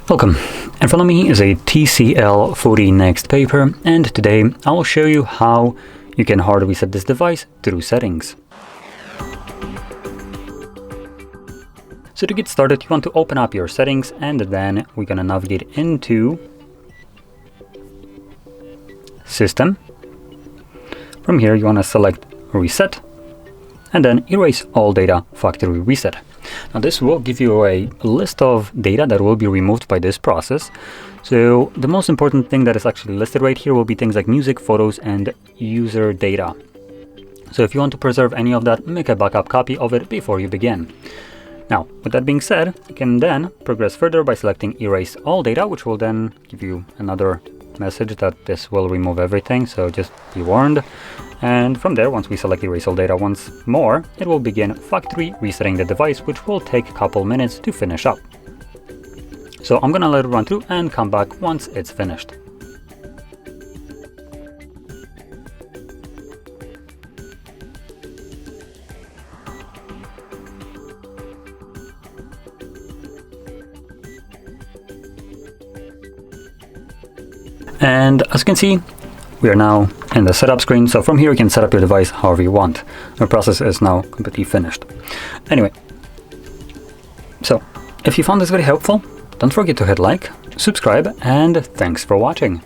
Welcome. In front of me is a TCL 40 NxtPaper, and today I'll show you how you can hard reset this device through settings. So to get started, you want to open up your settings, and then we're gonna navigate into System. From here you want to select Reset, and then Erase All Data Factory Reset. Now this will give you a list of data that will be removed by this process. So the most important thing that is actually listed right here will be things like music, photos, and user data. So if you want to preserve any of that, make a backup copy of it before you begin. Now, with that being said, you can then progress further by selecting Erase All Data, which will then give you another message that this will remove everything, so just be warned. And from there, once we select Erase All Data once more, it will begin factory resetting the device, which will take a couple minutes to finish up. So I'm gonna let it run through and come back once it's finished. And as you can see, we are now in the setup screen. So from here you can set up your device however you want. The process is now completely finished. Anyway, so if you found this very helpful, don't forget to hit like, subscribe, and thanks for watching.